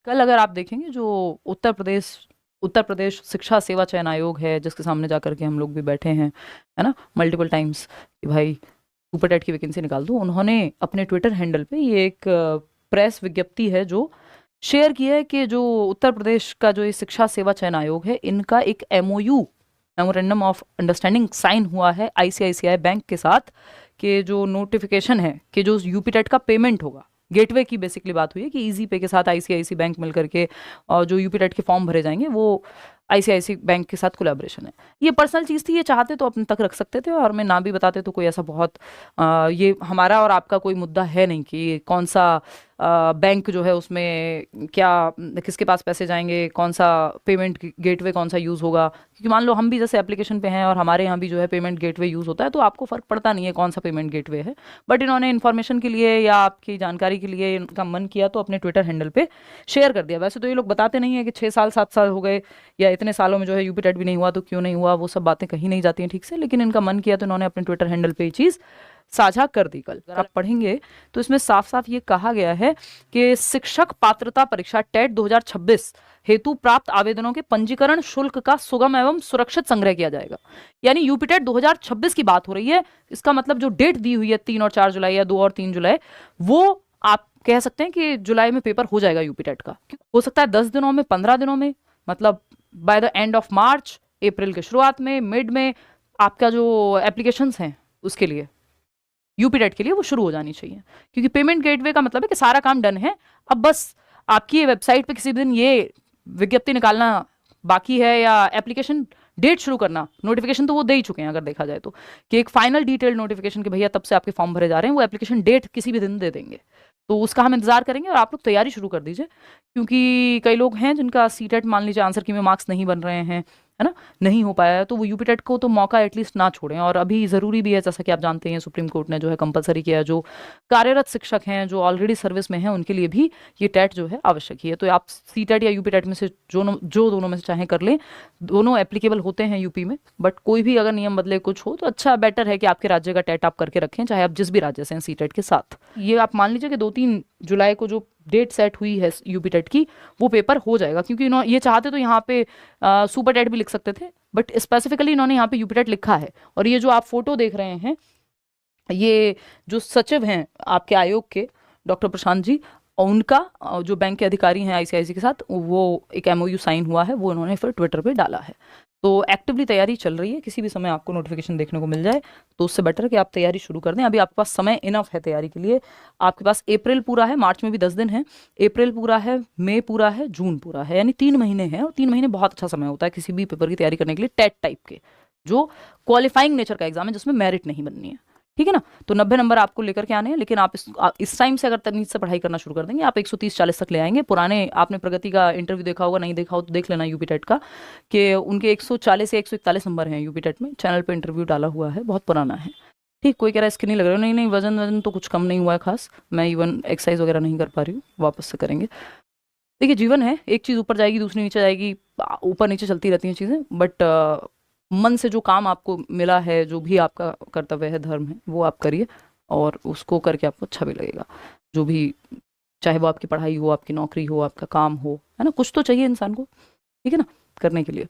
कल अगर आप देखेंगे जो उत्तर प्रदेश शिक्षा सेवा चयन आयोग है, जिसके सामने जाकर के हम लोग भी बैठे हैं, है ना, मल्टीपल टाइम्स, कि भाई सुपर टेट की वैकेंसी निकाल दो, उन्होंने अपने ट्विटर हैंडल पे ये एक प्रेस विज्ञप्ति है जो शेयर किया है कि जो उत्तर प्रदेश का जो ये शिक्षा सेवा चयन आयोग है, इनका एक MOU, memorandum of understanding, sign हुआ है आईसीआईसीआई बैंक के साथ, कि जो नोटिफिकेशन है कि जो यूपी टेट का पेमेंट होगा, गेटवे की बेसिकली बात हुई है कि इजी पे के साथ आईसीआईसी बैंक मिल करके और जो यूपी टेट के फॉर्म भरे जाएंगे वो आईसीआईसी बैंक के साथ कोलैबोरेशन है। ये पर्सनल चीज़ थी, ये चाहते तो अपने तक रख सकते थे और मैं ना भी बताते तो कोई ऐसा बहुत ये हमारा और आपका कोई मुद्दा है नहीं कि कौन सा बैंक जो है उसमें क्या, किसके पास पैसे जाएंगे, कौन सा पेमेंट गेटवे कौन सा यूज़ होगा, क्योंकि मान लो हम भी जैसे एप्लीकेशन पे हैं और हमारे यहाँ भी जो है पेमेंट गेटवे यूज़ होता है, तो आपको फ़र्क पड़ता नहीं है कौन सा पेमेंट गेटवे है। बट इन्होंने इन्फॉर्मेशन के लिए या आपकी जानकारी के लिए इनका मन किया तो अपने ट्विटर हैंडल पे शेयर कर दिया। वैसे तो ये लोग बताते नहीं है कि 6 साल 7 साल हो गए या इतने सालों में जो है यूपी टेट भी नहीं हुआ तो क्यों नहीं हुआ, वो सब बातें कहीं नहीं जाती हैं ठीक से, लेकिन इनका मन किया तो इन्होंने अपने ट्विटर हैंडल पे ये चीज़ साझा कर दी। कल अगर आप पढ़ेंगे तो इसमें साफ साफ ये कहा गया है कि शिक्षक पात्रता परीक्षा टेट 2026 हेतु प्राप्त आवेदनों के पंजीकरण शुल्क का सुगम एवं सुरक्षित संग्रह किया जाएगा। यानी यूपी टेट 2026 की बात हो रही है, इसका मतलब जो डेट दी हुई है 3 और 4 जुलाई या 2 और 3 जुलाई, वो आप कह सकते हैं कि जुलाई में पेपर हो जाएगा यूपी टेट का। हो सकता है 10 दिनों में, 15 दिनों में, मतलब by the end of March, अप्रैल के शुरुआत में, मिड में आपका जो एप्लीकेशंस हैं उसके लिए, यूपी टेट के लिए, वो शुरू हो जानी चाहिए। क्योंकि पेमेंट गेटवे का मतलब है कि सारा काम डन है, अब बस आपकी ये वेबसाइट पे किसी भी दिन ये विज्ञप्ति निकालना बाकी है या एप्लीकेशन डेट शुरू करना। नोटिफिकेशन तो वो दे ही चुके हैं अगर देखा जाए तो, कि एक फाइनल डिटेल्ड नोटिफिकेशन कि भैया तब से आपके फॉर्म भरे जा रहे हैं, वो एप्लीकेशन डेट किसी भी दिन दे देंगे। तो उसका हम इंतजार करेंगे और आप लोग तैयारी शुरू कर दीजिए, क्योंकि कई लोग हैं जिनका सीटेट मान लीजिए आंसर की में मार्क्स नहीं बन रहे हैं, है ना, नहीं हो पाया है, तो वो यूपी टेट को तो मौका एटलीस्ट ना छोड़ें। और अभी ज़रूरी भी है, जैसा कि आप जानते हैं सुप्रीम कोर्ट ने जो है कंपलसरी किया है, जो कार्यरत शिक्षक हैं जो ऑलरेडी सर्विस में हैं उनके लिए भी ये टेट जो है आवश्यक ही है। तो आप सी टेट या यूपी टेट में से जो दोनों में से चाहें कर लें, दोनों एप्लीकेबल होते हैं यूपी में। बट कोई भी अगर नियम बदले कुछ हो तो अच्छा बेटर है कि आपके राज्य का टेट आप करके रखें, चाहे आप जिस भी राज्य से हैं सी टेट के साथ। ये आप मान लीजिए कि 2-3 जुलाई को जो डेट सेट हुई है यूपी टेट की, वो पेपर हो जाएगा। क्योंकि इन्होंने ये चाहते तो यहाँ पे सुपर टेट भी लिख सकते थे, बट स्पेसिफिकली इन्होंने यहाँ पे यूपी टेट लिखा है। और ये जो आप फोटो देख रहे हैं, ये जो सचिव हैं आपके आयोग के, डॉक्टर प्रशांत जी, और उनका जो बैंक के अधिकारी हैं आईसीआईसी के साथ, वो एक एमओयू साइन हुआ है, वो उन्होंने फिर ट्विटर पे डाला है। तो एक्टिवली तैयारी चल रही है, किसी भी समय आपको नोटिफिकेशन देखने को मिल जाए तो उससे बेटर है कि आप तैयारी शुरू कर दें। अभी आपके पास समय इनफ है तैयारी के लिए। आपके पास अप्रैल पूरा है, मार्च में भी 10 दिन है, अप्रैल पूरा है, मई पूरा है, जून पूरा है, यानी 3 महीने हैं। और 3 महीने बहुत अच्छा समय होता है किसी भी पेपर की तैयारी करने के लिए, टेट टाइप के, जो क्वालिफाइंग नेचर का एग्जाम है जिसमें मेरिट नहीं बननी है, ठीक है ना। तो 90 नंबर आपको लेकर के आने हैं, लेकिन आप इस टाइम से अगर तमीज से पढ़ाई करना शुरू कर देंगे, आप 130-40 तक ले आएंगे। पुराने आपने प्रगति का इंटरव्यू देखा होगा, नहीं देखा हो तो देख लेना यूपी टेट का, कि उनके 140 या 141 नंबर हैं यूपी टेट में। चैनल पे इंटरव्यू डाला हुआ है, बहुत पुराना है। ठीक, कोई कह रहा है इसके नहीं लग रहा है, नहीं नहीं, वजन वजन तो कुछ कम नहीं हुआ है खास। मैं इवन एक्सरसाइज वगैरह नहीं कर पा रही हूँ, वापस से करेंगे। देखिए जीवन है, एक चीज़ ऊपर जाएगी दूसरी नीचे जाएगी, ऊपर नीचे चलती रहती हैं चीज़ें, बट मन से जो काम आपको मिला है, जो भी आपका कर्तव्य है, धर्म है, वो आप करिए और उसको करके आपको अच्छा भी लगेगा। जो भी, चाहे वो आपकी पढ़ाई हो, आपकी नौकरी हो, आपका काम हो, है ना, कुछ तो चाहिए इंसान को, ठीक है ना, करने के लिए।